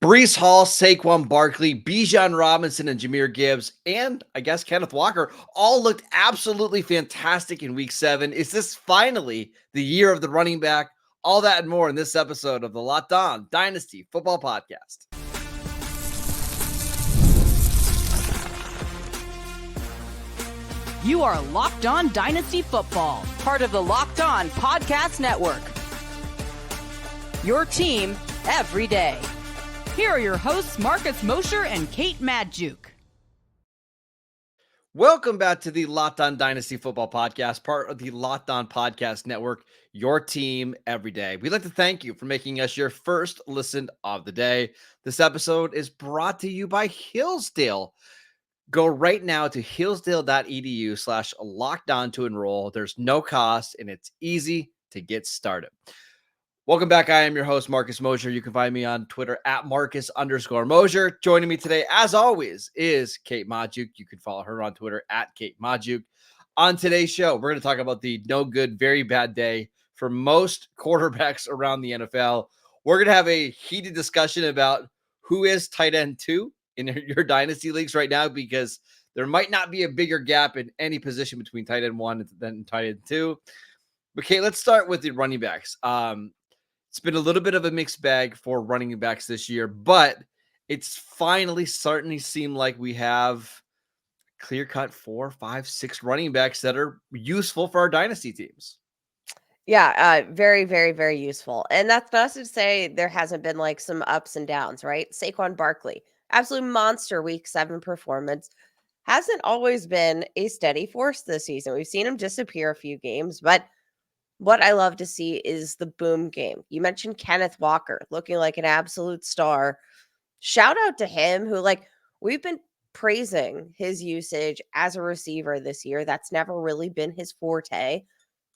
Breece Hall, Saquon Barkley, Bijan Robinson, and Jahmyr Gibbs, and I guess Kenneth Walker all looked absolutely fantastic in week 7. Is this finally the year of the running back? All that and more in this episode of the Locked On Dynasty Football Podcast. You are Locked On Dynasty Football, part of the Locked On Podcast Network. Your team every day. Here are your hosts, Marcus Mosher and Kate Madjuk. Welcome back to the Locked On Dynasty Football Podcast, part of the Locked On Podcast Network, your team every day. We'd like to thank you for making us your first listen of the day. This episode is brought to you by Hillsdale. Go right now to hillsdale.edu/lockedon to enroll. There's no cost and it's easy to get started. Welcome back. I am your host, Marcus Mosher. You can find me on Twitter at Marcus_Mosher. Joining me today, as always, is Kate Madjuk. You can follow her on Twitter at Kate Madjuk. On today's show, we're going to talk about the no good, very bad day for most quarterbacks around the NFL. We're going to have a heated discussion about who is tight end 2 in your dynasty leagues right now, because there might not be a bigger gap in any position between tight end 1 and tight end 2. But Kate, let's start with the running backs. It's been a little bit of a mixed bag for running backs this year, but it's finally starting to seem like we have clear-cut 4, 5, 6 running backs that are useful for our dynasty teams. Yeah, very, very, very useful. And that's not to say there hasn't been like some ups and downs, right? Saquon Barkley, absolute monster week 7 performance. Hasn't always been a steady force this season. We've seen him disappear a few games, but what I love to see is the boom game. You mentioned Kenneth Walker looking like an absolute star. Shout out to him who, like, we've been praising his usage as a receiver this year. That's never really been his forte,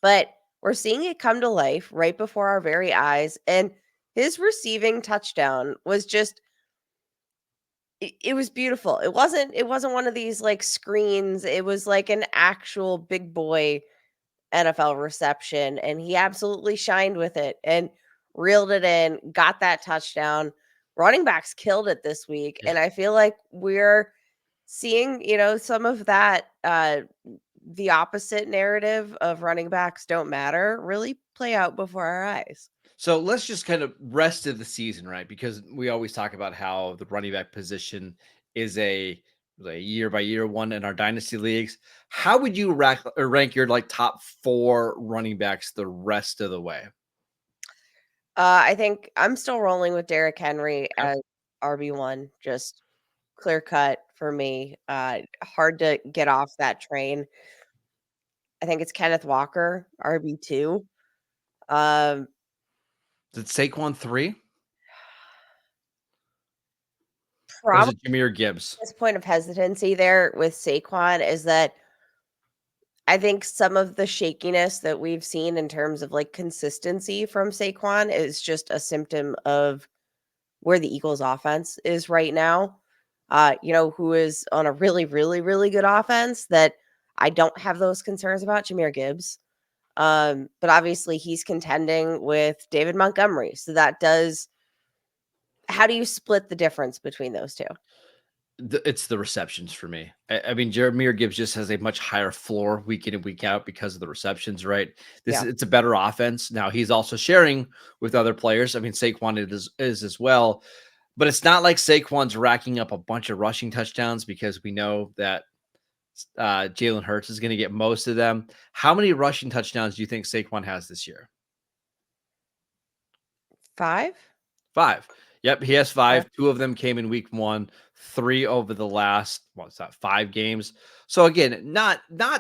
but we're seeing it come to life right before our very eyes. And his receiving touchdown was just, it was beautiful. It wasn't one of these like screens. It was like an actual big boy NFL reception, and he absolutely shined with it and reeled it in, got that touchdown. Running backs killed it this week, and I feel like we're seeing, some of that the opposite narrative of running backs don't matter really play out before our eyes. So let's just kind of rest of the season, right? Because we always talk about how the running back position is a year by year one in our dynasty leagues. How would you rank your like top 4 running backs the rest of the way? I think I'm still rolling with Derrick Henry as RB1, just clear cut for me. Hard to get off that train. I think it's Kenneth Walker, RB2. Is it Saquon 3? Or is Probably it Jahmyr Gibbs? this point of hesitancy there with Saquon is that I think some of the shakiness that we've seen in terms of like consistency from Saquon is just a symptom of where the Eagles offense is right now. Who is on a really, really, really good offense that I don't have those concerns about, Jahmyr Gibbs. But obviously he's contending with David Montgomery. So that does, how do you split the difference between those two? It's the receptions for me. I mean, Jahmyr Gibbs just has a much higher floor week in and week out because of the receptions, right? It's a better offense. Now he's also sharing with other players. I mean, Saquon is as well, but it's not like Saquon's racking up a bunch of rushing touchdowns because we know that Jalen Hurts is going to get most of them. How many rushing touchdowns do you think Saquon has this year? 5. Yep, he has 5. 2 of them came in week 1, 3 over the last 5 games. So again, not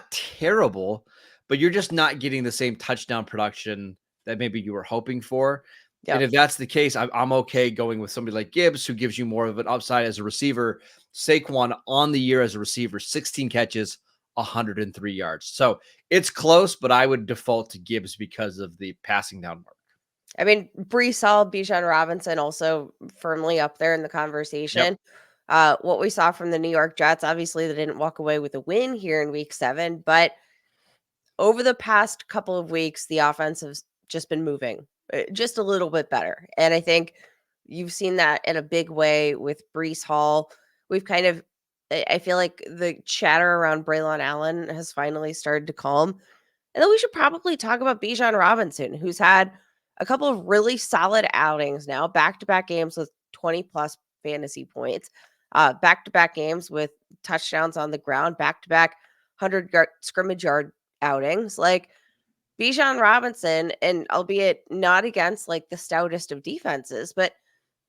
terrible, but you're just not getting the same touchdown production that maybe you were hoping for. Yep. And if that's the case, I'm okay going with somebody like Gibbs, who gives you more of an upside as a receiver. Saquon on the year as a receiver, 16 catches, 103 yards. So it's close, but I would default to Gibbs because of the passing down mark. I mean, Breece Hall, Bijan Robinson also firmly up there in the conversation. Yep. What we saw from the New York Jets, obviously they didn't walk away with a win here in week 7, but over the past couple of weeks, the offense has just been moving just a little bit better. And I think, you've seen that in a big way with Breece Hall. We've kind of, I feel like the chatter around Braylon Allen has finally started to calm. And then we should probably talk about Bijan Robinson, who's had a couple of really solid outings now, back-to-back games with 20-plus fantasy points, back-to-back games with touchdowns on the ground, back-to-back 100-yard scrimmage yard outings. Like, Bijan Robinson, and albeit not against, like, the stoutest of defenses, but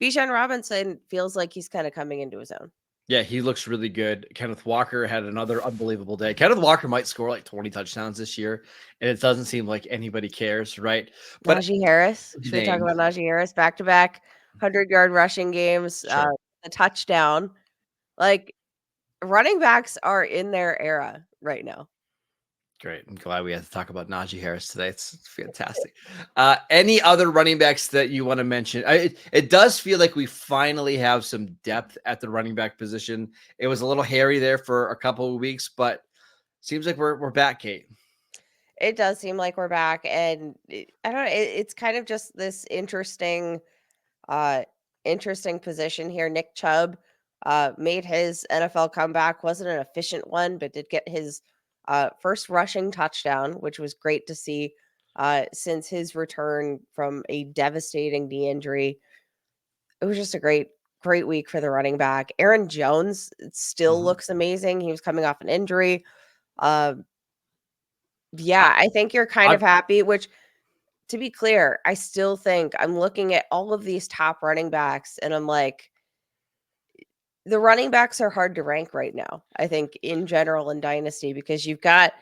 Bijan Robinson feels like he's kinda coming into his own. Yeah, he looks really good. Kenneth Walker had another unbelievable day. Kenneth Walker might score like 20 touchdowns this year, and it doesn't seem like anybody cares, right? But Najee Harris. Should we talk name, about Najee Harris? Back-to-back 100-yard rushing games, sure. a touchdown. Like, running backs are in their era right now. Great. I'm glad we had to talk about Najee Harris today. It's fantastic. Any other running backs that you want to mention? It does feel like we finally have some depth at the running back position. It was a little hairy there for a couple of weeks, but seems like we're back, Kate. It does seem like we're back, and I don't know. It's kind of just this uh, interesting position here. Nick Chubb made his NFL comeback. Wasn't an efficient one, but did get his first rushing touchdown, which was great to see since his return from a devastating knee injury. It was just a great week for the running back. Aaron Jones still looks amazing. He was coming off an injury. Um, I, yeah, I think you're kind I, of happy, which, to be clear, I still think I'm looking at all of these top running backs and I'm like, the running backs are hard to rank right now, I think, in general in Dynasty, because you've got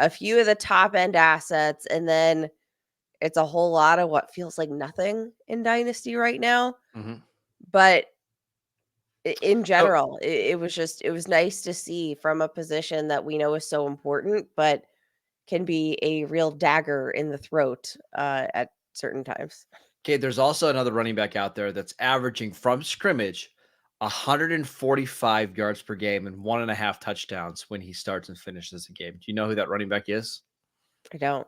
a few of the top end assets, and then it's a whole lot of what feels like nothing in Dynasty right now. Mhm. But in So, general, it was nice to see from a position that we know is so important, but can be a real dagger in the throat at certain times. okay, there's also another running back out there that's averaging from scrimmage 145 yards per game and 1.5 touchdowns when he starts and finishes a game. Do you know who that running back is? I don't.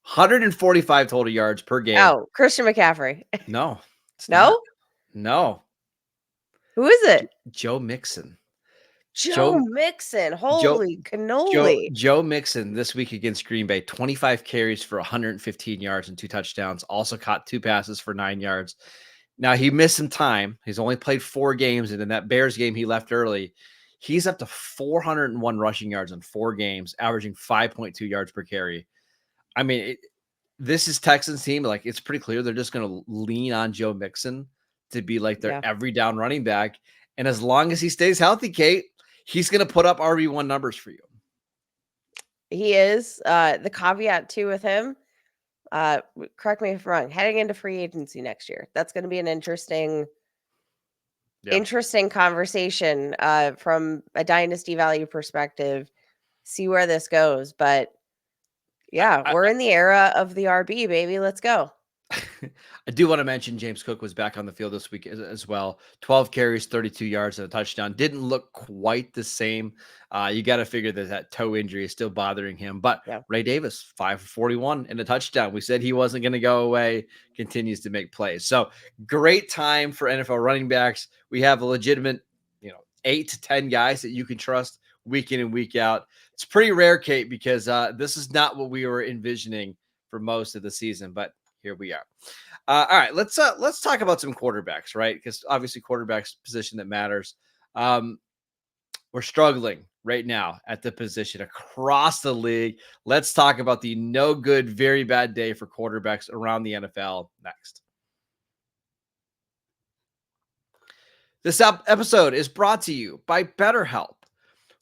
145 total yards per game. Oh, Christian McCaffrey. No, it's not. No? No, Who is it? Joe Mixon. Joe Joe Mixon. Joe Holy Joe cannoli. Joe Mixon this week against Green Bay, 25 carries for 115 yards and 2 touchdowns. Also caught 2 passes for 9 yards. Now he missed some time. He's only played 4 games, and in that Bears game he left early. He's up to 401 rushing yards in 4 games, averaging 5.2 yards per carry. I mean, this is Texans team. Like, it's pretty clear they're just going to lean on Joe Mixon to be like their Yeah, every down running back. And as long as he stays healthy, Kate, he's going to put up RB1 numbers for you. he is. The caveat too with him, correct me if I'm wrong, heading into free agency next year. That's going to be an interesting conversation from a dynasty value perspective. See where this goes. But yeah, I, we're in the era of the RB, baby. Let's go. I do want to mention James Cook was back on the field this week as well. 12 carries, 32 yards, and a touchdown. Didn't look quite the same. You got to figure that toe injury is still bothering him. But Yeah. Ray Davis, 5 for 41 and a touchdown. We said he wasn't going to go away. Continues to make plays. So great time for NFL running backs. We have a legitimate, 8 to 10 guys that you can trust week in and week out. It's pretty rare, Kate, because this is not what we were envisioning for most of the season. But here we are. All right, let's talk about some quarterbacks, right? Because obviously quarterbacks position that matters. We're struggling right now at the position across the league. Let's talk about the no good, very bad day for quarterbacks around the NFL next. This episode is brought to you by BetterHelp.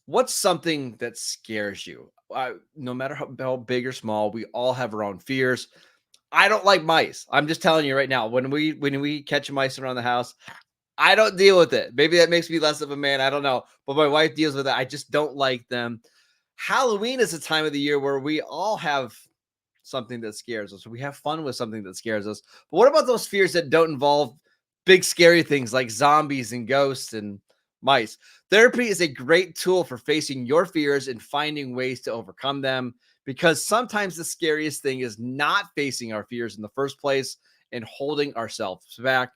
What's something that scares you? No matter how big or small, we all have our own fears. I don't like mice. I'm just telling you right now, when we catch mice around the house, I don't deal with it. Maybe that makes me less of a man. I don't know. But my wife deals with it. I just don't like them. Halloween is a time of the year where we all have something that scares us. We have fun with something that scares us. But what about those fears that don't involve big, scary things like zombies and ghosts and mice? Therapy is a great tool for facing your fears and finding ways to overcome them, because sometimes the scariest thing is not facing our fears in the first place and holding ourselves back.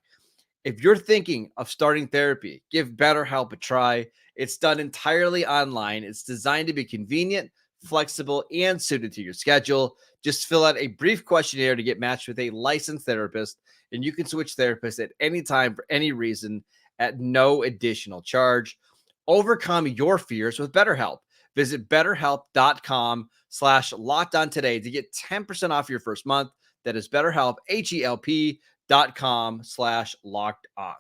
If you're thinking of starting therapy, give BetterHelp a try. It's done entirely online. It's designed to be convenient, flexible, and suited to your schedule. Just fill out a brief questionnaire to get matched with a licensed therapist, and you can switch therapists at any time for any reason at no additional charge. Overcome your fears with BetterHelp. Visit betterhelp.com/lockedon today to get 10% off your first month. That is BetterHelp, HELP.com/locked on.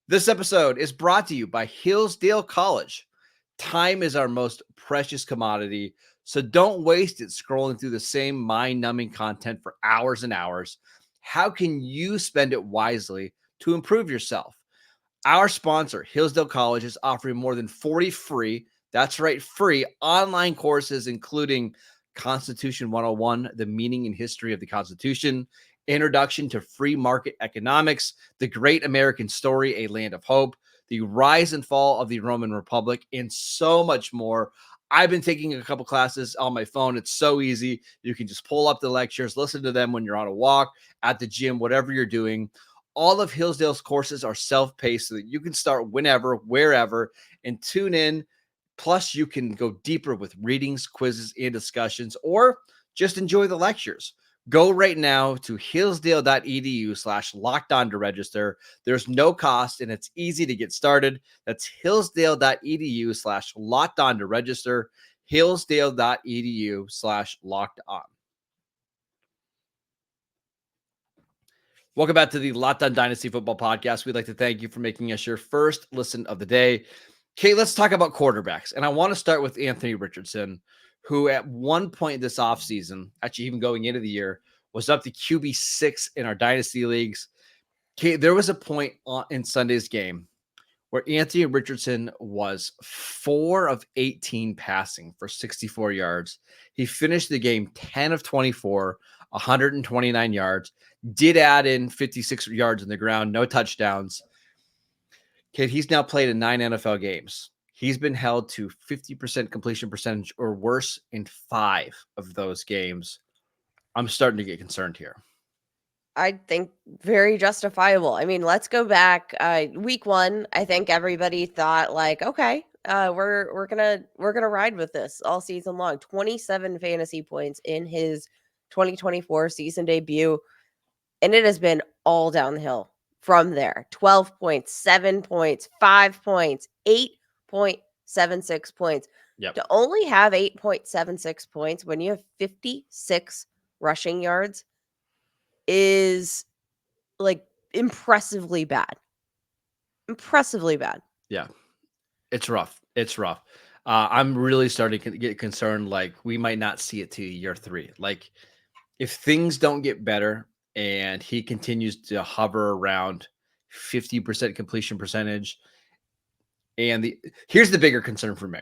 This episode is brought to you by Hillsdale College. Time is our most precious commodity, so don't waste it scrolling through the same mind-numbing content for hours and hours. How can you spend it wisely to improve yourself? Our sponsor, Hillsdale College, is offering more than 40 free, that's right, free online courses, including Constitution 101, the meaning and history of the Constitution, Introduction to Free Market Economics, The Great American Story, A Land of Hope, The Rise and Fall of the Roman Republic, and so much more. I've been taking a couple classes on my phone. It's so easy. You can just pull up the lectures, listen to them when you're on a walk, at the gym, whatever you're doing. All of Hillsdale's courses are self-paced so that you can start whenever, wherever, and tune in. Plus, you can go deeper with readings, quizzes, and discussions, or just enjoy the lectures. Go right now to hillsdale.edu/lockedon to register. There's no cost, and it's easy to get started. That's hillsdale.edu/lockedon to register. hillsdale.edu/lockedon. Welcome back to the Locked On Dynasty Football Podcast. We'd like to thank you for making us your first listen of the day. Okay, let's talk about quarterbacks. And I want to start with Anthony Richardson, who at one point this offseason, actually even going into the year, was up to QB6 in our Dynasty leagues. Okay, there was a point in Sunday's game where Anthony Richardson was 4 of 18 passing for 64 yards. He finished the game 10 of 24, 129 yards. Did add in 56 yards in the ground, no touchdowns. Okay, he's now played in 9 NFL games. He's been held to 50% completion percentage or worse in 5 of those games. I'm starting to get concerned here. I think very justifiable. I mean, let's go back. Week 1, I think everybody thought like, okay, we're gonna ride with this all season long. 27 fantasy points in his 2024 season debut. And it has been all downhill from there. 12 points, 7 points, 5 points, 8.76 points. Yep. To only have 8.76 points when you have 56 rushing yards is like impressively bad. Impressively bad. Yeah, it's rough. It's rough. I'm really starting to get concerned. Like, we might not see it to year 3. Like, if things don't get better and he continues to hover around 50% completion percentage. And here's the bigger concern for me.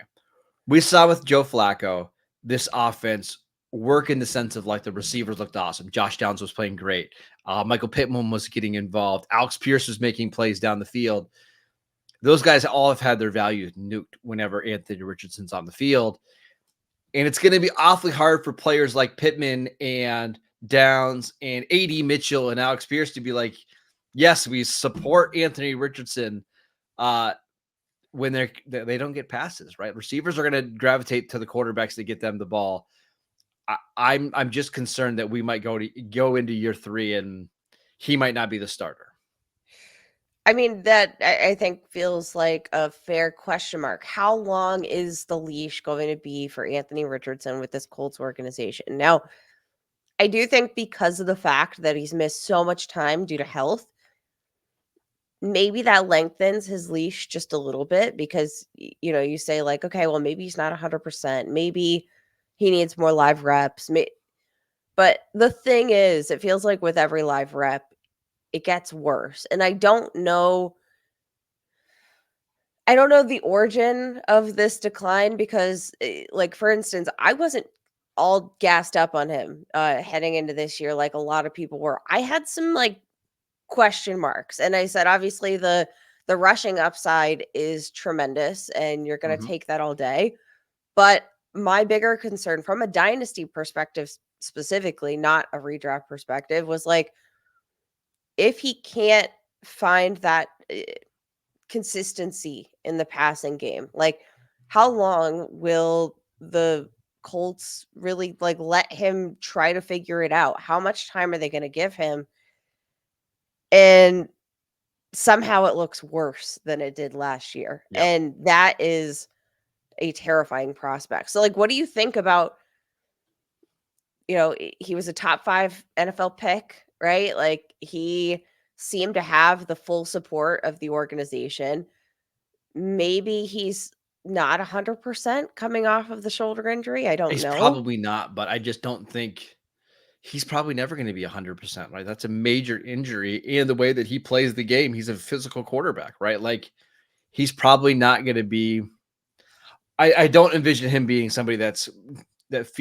We saw with Joe Flacco, this offense work in the sense of like the receivers looked awesome. Josh Downs was playing great. Michael Pittman was getting involved. Alex Pierce was making plays down the field. Those guys all have had their value nuked whenever Anthony Richardson's on the field. And it's going to be awfully hard for players like Pittman and Downs and A.D. Mitchell and Alex Pierce to be like, yes, we support Anthony Richardson when they don't get passes, right? Receivers are going to gravitate to the quarterbacks to get them the ball. I'm just concerned that we might go into year 3 and he might not be the starter. I mean, that I think feels like a fair question mark. How long is the leash going to be for Anthony Richardson with this Colts organization? Now, I do think because of the fact that he's missed so much time due to health, maybe that lengthens his leash just a little bit because, you know, you say like, okay, well, maybe he's not 100%. Maybe he needs more live reps. But the thing is, it feels like with every live rep, it gets worse. And I don't know the origin of this decline because, like, for instance, I wasn't all gassed up on him heading into this year like a lot of people were. I had some, like, question marks. And I said, obviously, the rushing upside is tremendous, and you're going to take that all day. But my bigger concern from a dynasty perspective specifically, not a redraft perspective, was like, if he can't find that consistency in the passing game? Like, how long will the Colts really like let him try to figure it out? How much time are they going to give him? And somehow it looks worse than it did last year. Yep. And that is a terrifying prospect. So, like, what do you think about, he was a top 5 NFL pick, right? Like, he seemed to have the full support of the organization. Maybe he's not 100% coming off of the shoulder injury. I don't He's know. probably not, but I just don't think he's probably never going to be 100%, right? That's a major injury. And the way that he plays the game, he's a physical quarterback, right? Like, he's probably not going to be. I don't envision him being somebody that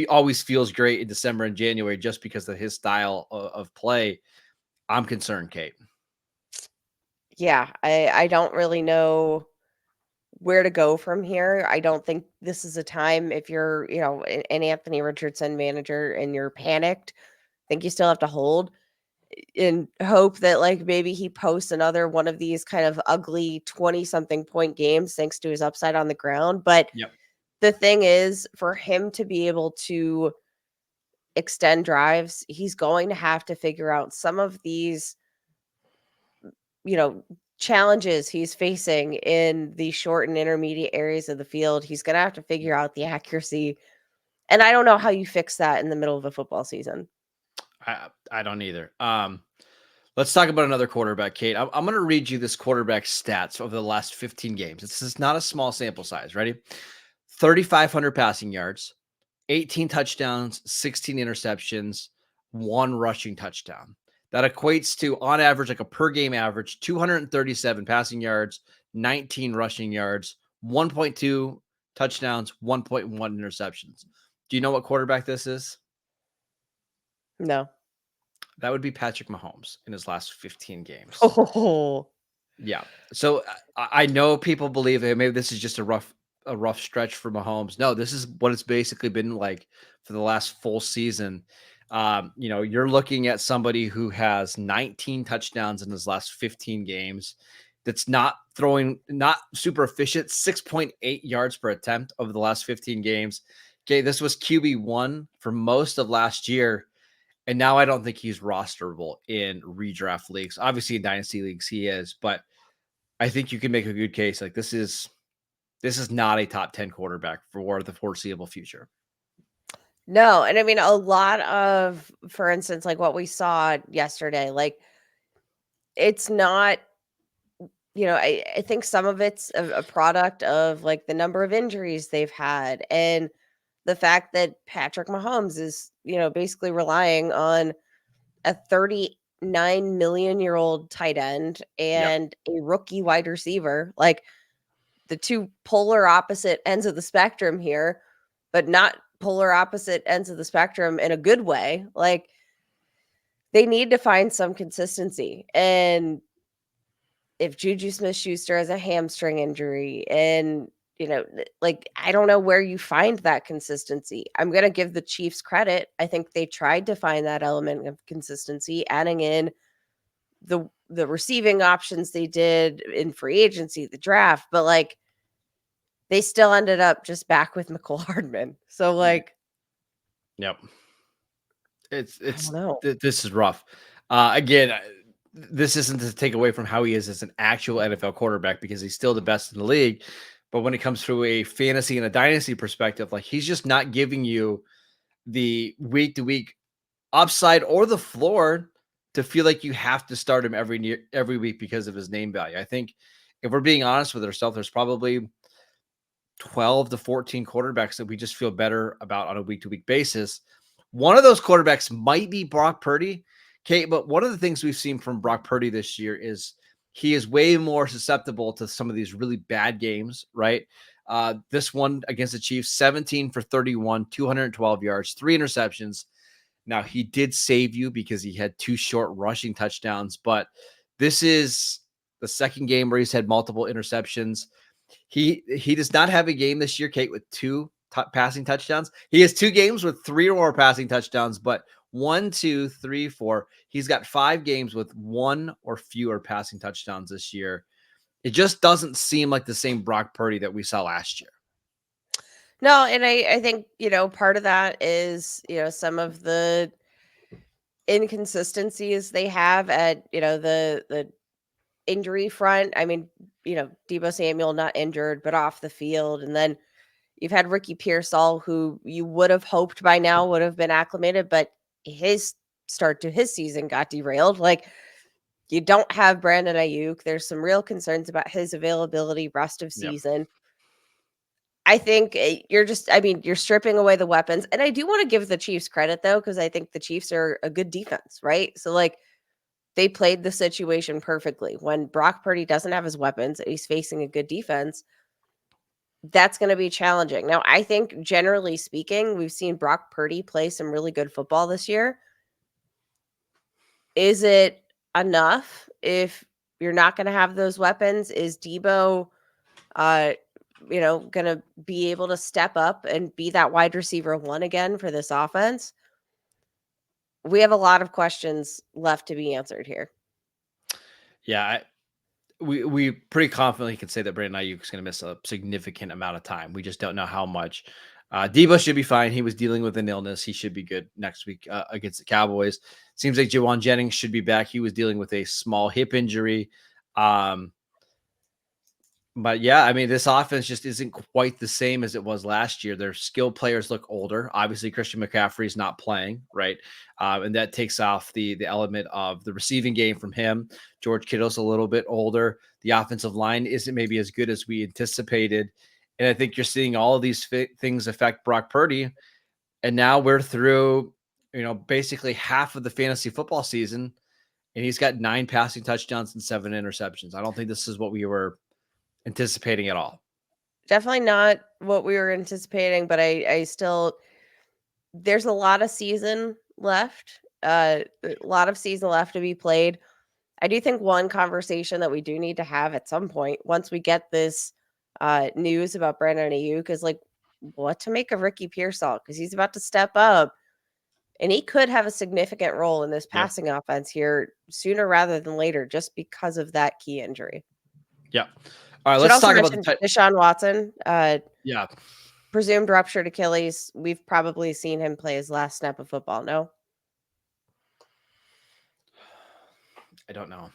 always feels great in December and January just because of his style of play. I'm concerned, Kate. Yeah, I don't really know where to go from here. I don't think this is a time if you're, an Anthony Richardson manager and you're panicked. I think you still have to hold and hope that like maybe he posts another one of these kind of ugly 20 something point games thanks to his upside on the ground. But Yep. the thing is, for him to be able to extend drives, he's going to have to figure out some of these, challenges he's facing in the short and intermediate areas of the field. He's going to have to figure out the accuracy. And I don't know how you fix that in the middle of a football season. I don't either. Let's talk about another quarterback, Kate. I'm going to read you this quarterback stats over the last 15 games. This is not a small sample size. Ready? 3,500 passing yards, 18 touchdowns, 16 interceptions, 1 rushing touchdown. That equates to, on average, like a per game average, 237 passing yards, 19 rushing yards, 1.2 touchdowns, 1.1 interceptions. Do you know what quarterback this is? No. That would be Patrick Mahomes in his last 15 games. Oh, Yeah. So I know people believe that maybe this is just a rough stretch for Mahomes. No, this is what it's basically been like for the last full season. You're looking at somebody who has 19 touchdowns in his last 15 games. That's not super efficient, 6.8 yards per attempt over the last 15 games. Okay, this was QB1 for most of last year. And now I don't think he's rosterable in redraft leagues. Obviously, in dynasty leagues, he is, but I think you can make a good case. Like this is not a top 10 quarterback for the foreseeable future. no. And I mean, a lot of, for instance, like what we saw yesterday, like it's not, I think some of it's a product of like the number of injuries they've had and the fact that Patrick Mahomes is, basically relying on a 39 million-year-old tight end Yep. and a rookie wide receiver, like the two polar opposite ends of the spectrum here, but not polar opposite ends of the spectrum in a good way. Like they need to find some consistency. And if Juju Smith-Schuster has a hamstring injury and like I don't know where you find that consistency. I'm going to give the Chiefs credit. I think they tried to find that element of consistency, adding in the receiving options they did in free agency, the draft, but like they still ended up just back with Mecole Hardman. So like, yep. It's I don't know. this is rough. Again, this isn't to take away from how he is as an actual NFL quarterback because he's still the best in the league. But when it comes to a fantasy and a dynasty perspective, like he's just not giving you the week to week upside or the floor to feel like you have to start him every week because of his name value. I think if we're being honest with ourselves, there's probably 12 to 14 quarterbacks that we just feel better about on a week to week basis. One of those quarterbacks might be Brock Purdy, Kate, but one of the things we've seen from Brock Purdy this year is he is way more susceptible to some of these really bad games, right? This one against the Chiefs, 17 for 31, 212 yards, 3 interceptions. Now, he did save you because he had 2 short rushing touchdowns, but this is the second game where he's had multiple interceptions. He does not have a game this year, Kate, with 2 passing touchdowns. He has 2 games with 3 or more passing touchdowns, but 1, 2, 3, 4. He's got 5 games with 1 or fewer passing touchdowns this year. It just doesn't seem like the same Brock Purdy that we saw last year. No, and I think, part of that is, some of the inconsistencies they have at, the injury front. I mean, Deebo Samuel not injured, but off the field. And then you've had Ricky Pearsall, who you would have hoped by now would have been acclimated, but his start to his season got derailed. Like, you don't have Brandon Ayuk. There's some real concerns about his availability rest of Yep. season. I think you're stripping away the weapons. And I do want to give the Chiefs credit, though, because I think the Chiefs are a good defense, right? So, like, they played the situation perfectly. When Brock Purdy doesn't have his weapons and he's facing a good defense, that's going to be challenging. Now, I think generally speaking, we've seen Brock Purdy play some really good football this year. Is it enough if you're not going to have those weapons? Is Deebo, going to be able to step up and be that wide receiver 1 again for this offense? We have a lot of questions left to be answered here. Yeah, we pretty confidently can say that Brandon Ayuk is going to miss a significant amount of time. We just don't know how much. Deebo should be fine. He was dealing with an illness. He should be good next week against the Cowboys. Seems like Jawan Jennings should be back. He was dealing with a small hip injury. But yeah, I mean, this offense just isn't quite the same as it was last year. Their skilled players look older. Obviously, Christian McCaffrey is not playing, right? And that takes off the element of the receiving game from him. George Kittle's a little bit older. The offensive line isn't maybe as good as we anticipated. And I think you're seeing all of these things affect Brock Purdy. And now we're through, basically half of the fantasy football season, and he's got 9 passing touchdowns and 7 interceptions. I don't think this is what we were anticipating at all. Definitely not what we were anticipating, but I still, there's a lot of season left, a lot of season left to be played. I do think one conversation that we do need to have at some point, once we get this news about Brandon Ayuk, is like, what to make of Ricky Pearsall, because he's about to step up and he could have a significant role in this passing offense here sooner rather than later, just because of that key injury. Yeah. All right, Should let's also talk about mention Deshaun Watson. Yeah. Presumed ruptured Achilles. We've probably seen him play his last snap of football. No? I don't know.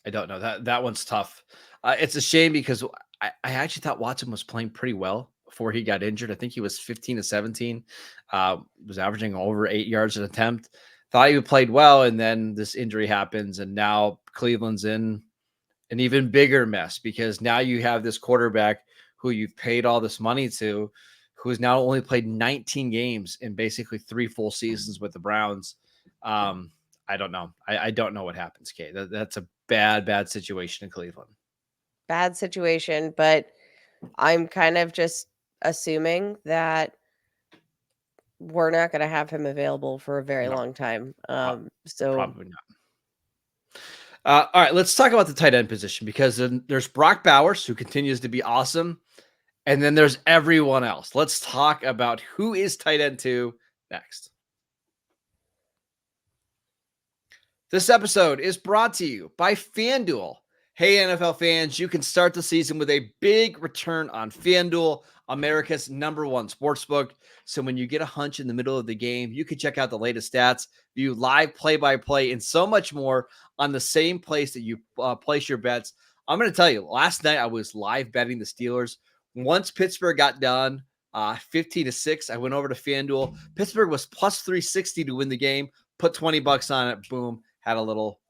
That one's tough. It's a shame because I actually thought Watson was playing pretty well before he got injured. I think he was 15 to 17, was averaging over 8 yards an attempt. Thought he played well, and then this injury happens, and now Cleveland's in an even bigger mess because now you have this quarterback who you've paid all this money to, who has now only played 19 games in basically 3 full seasons with the Browns. I don't know. I don't know what happens, Kate. That's a bad situation in Cleveland. Bad situation, but I'm kind of just assuming that we're not going to have him available for a very long time. So probably not. All right, let's talk about the tight end position because there's Brock Bowers, who continues to be awesome, and then there's everyone else. Let's talk about who is tight end 2 next. This episode is brought to you by FanDuel. Hey, NFL fans, you can start the season with a big return on FanDuel, America's #1 sportsbook. So when you get a hunch in the middle of the game, you can check out the latest stats, view live play-by-play, and so much more on the same place that you place your bets. I'm going to tell you, last night I was live betting the Steelers. Once Pittsburgh got done 15-6, I went over to FanDuel. Pittsburgh was plus 360 to win the game. Put $20 on it. Boom. Had a little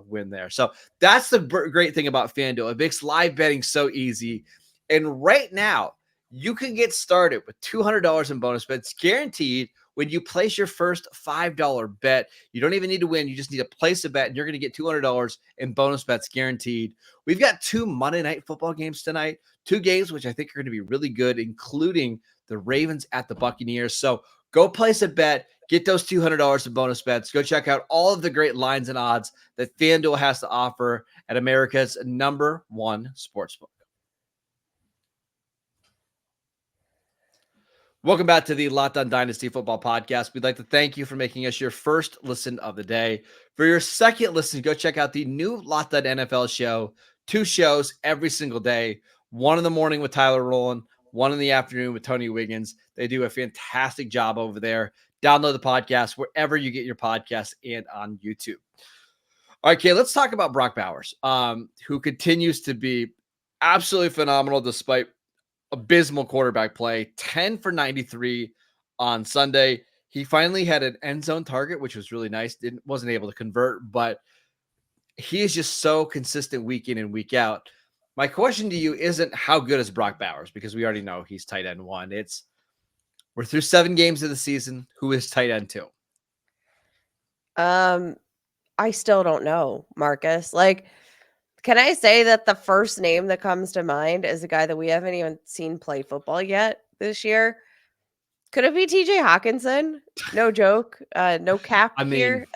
win there. So that's the great thing about FanDuel. It makes live betting so easy. And right now, you can get started with $200 in bonus bets guaranteed when you place your first $5 bet. You don't even need to win. You just need to place a bet, and you're going to get $200 in bonus bets guaranteed. We've got 2 Monday Night Football games tonight, 2 games which I think are going to be really good, including the Ravens at the Buccaneers. So go place a bet. Get those $200 in bonus bets. Go check out all of the great lines and odds that FanDuel has to offer at America's #1 sportsbook. Welcome back to the Locked On Dynasty Football Podcast. We'd like to thank you for making us your first listen of the day. For your second listen, go check out the new Locked On NFL show. 2 shows every single day. 1 in the morning with Tyler Rowland, 1 in the afternoon with Tony Wiggins. They do a fantastic job over there. Download the podcast wherever you get your podcasts and on YouTube. All right, Kay, let's talk about Brock Bowers, who continues to be absolutely phenomenal despite abysmal quarterback play. 10 for 93 on Sunday. He finally had an end zone target, which was really nice. Wasn't able to convert, but he is just so consistent week in and week out. My question to you isn't how good is Brock Bowers, because we already know he's tight end 1. It's we're through 7 games of the season. Who is tight end 2? I still don't know, Marcus. Like, can I say that the first name that comes to mind is a guy that we haven't even seen play football yet this year? Could it be TJ Hockenson? No joke. No cap I mean, here,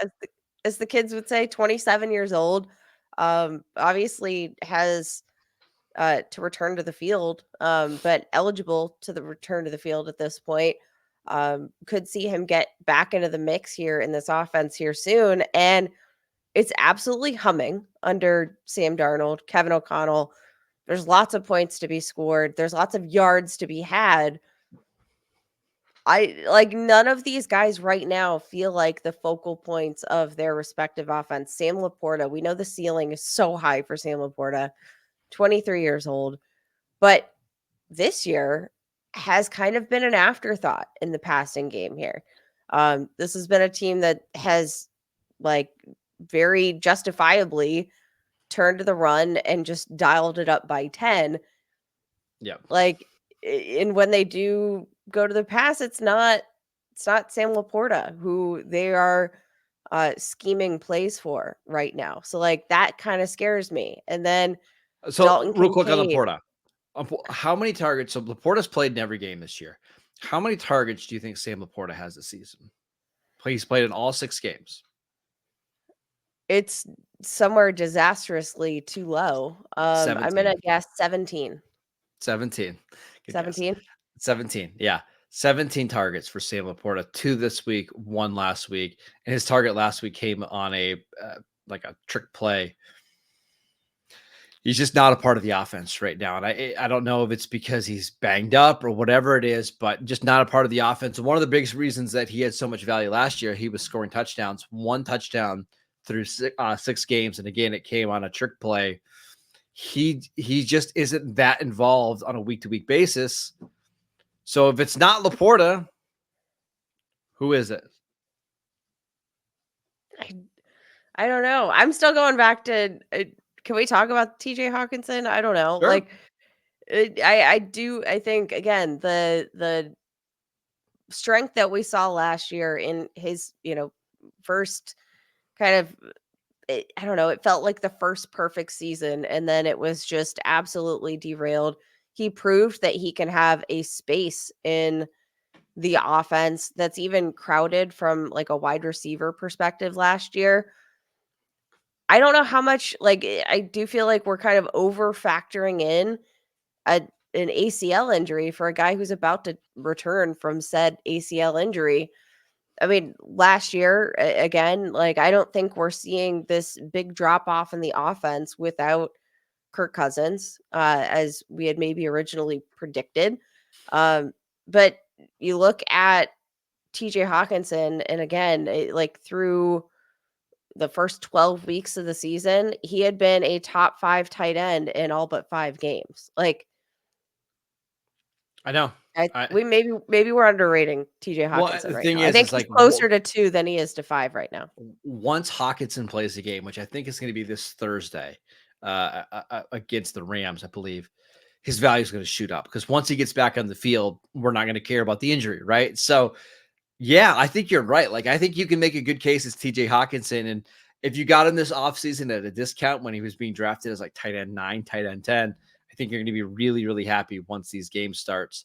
as the kids would say, 27 years old. Obviously has to return to the field, but eligible to the return to the field at this point. Could see him get back into the mix here in this offense here soon. And it's absolutely humming under Sam Darnold, Kevin O'Connell. There's lots of points to be scored. There's lots of yards to be had. None of these guys right now feel like the focal points of their respective offense. Sam Laporta, we know the ceiling is so high for Sam Laporta, 23 years old, but this year has kind of been an afterthought in the passing game here. This has been a team that has very justifiably turned to the run and just dialed it up by 10. Yeah. And when they do go to the pass, it's not Sam Laporta who they are scheming plays for right now. So that kind of scares me. And then Dalton real quick on Kincaid. Laporta. How many targets? So Laporta's played in every game this year. How many targets do you think Sam Laporta has this season? He's played in all 6 games. It's somewhere disastrously too low. I'm going to guess 17. 17. Good 17? guess. 17. Yeah. 17 targets for Sam Laporta. 2 this week, 1 last week. And his target last week came on a trick play. He's just not a part of the offense right now. And I don't know if it's because he's banged up or whatever it is, but just not a part of the offense. And one of the biggest reasons that he had so much value last year, he was scoring touchdowns, 1 touchdown through 6 games. And again, it came on a trick play. He just isn't that involved on a week-to-week basis. So if it's not Laporta, who is it? I don't know. I'm still going back to can we talk about TJ Hockenson? I don't know. Sure. I think again the strength that we saw last year in his first kind of I don't know, it felt like the first perfect season, and then it was just absolutely derailed. He proved that he can have a space in the offense that's even crowded from a wide receiver perspective last year. I don't know how much I do feel like we're kind of over factoring in an ACL injury for a guy who's about to return from said ACL injury. I mean, last year, again, I don't think we're seeing this big drop off in the offense without Kirk Cousins, as we had maybe originally predicted. But you look at TJ Hockenson, and again, through the first 12 weeks of the season, he had been a top 5 tight end in all but 5 games. I know. We maybe we're underrating TJ Hockenson right now. I think he's closer to 2 than he is to 5 right now. Once Hockenson plays the game, which I think is going to be this Thursday against the Rams, I believe, his value is going to shoot up, because once he gets back on the field, we're not going to care about the injury, right? So, yeah, I think you're right. I think you can make a good case as TJ Hockenson. And if you got him this offseason at a discount when he was being drafted as tight end 9, tight end 10, I think you're going to be really, really happy once these games starts.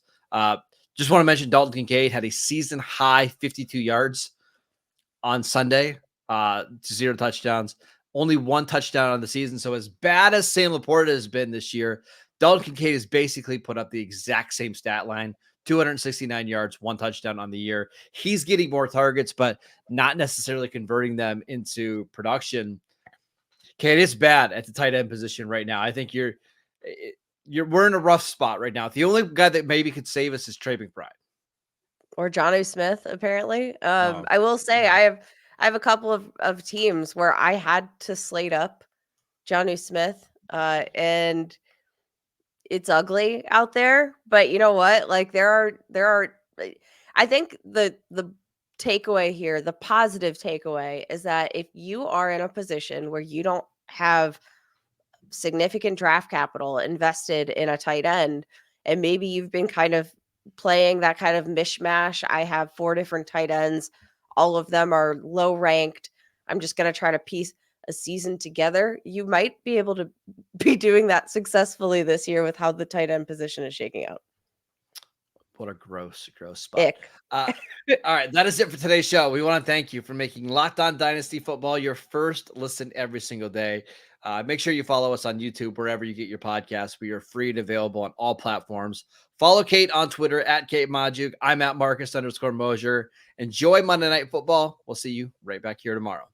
Just want to mention Dalton Kincaid had a season high 52 yards on Sunday, 0 touchdowns, only 1 touchdown on the season. So as bad as Sam Laporta has been this year, Dalton Kincaid has basically put up the exact same stat line, 269 yards, 1 touchdown on the year. He's getting more targets, but not necessarily converting them into production. Okay, it is bad at the tight end position right now. I think we're in a rough spot right now. The only guy that maybe could save us is Trey McBride or Jonnu Smith, apparently. Oh, I will say yeah. I have a couple of teams where I had to slate up Jonnu Smith, and it's ugly out there. But you know what? Like there are. I think the takeaway here, the positive takeaway, is that if you are in a position where you don't have significant draft capital invested in a tight end, and maybe you've been kind of playing that kind of mishmash. I have 4 different tight ends. All of them are low ranked. I'm just going to try to piece a season together. You might be able to be doing that successfully this year with how the tight end position is shaking out. What a gross spot. Ick. All right, that is it for today's show. We want to thank you for making Locked On Dynasty Football your first listen every single day. Make sure you follow us on YouTube, wherever you get your podcasts. We are free and available on all platforms. Follow Kate on Twitter at Kate Majuk. I'm at Marcus _Mosier. Enjoy Monday Night Football. We'll see you right back here tomorrow.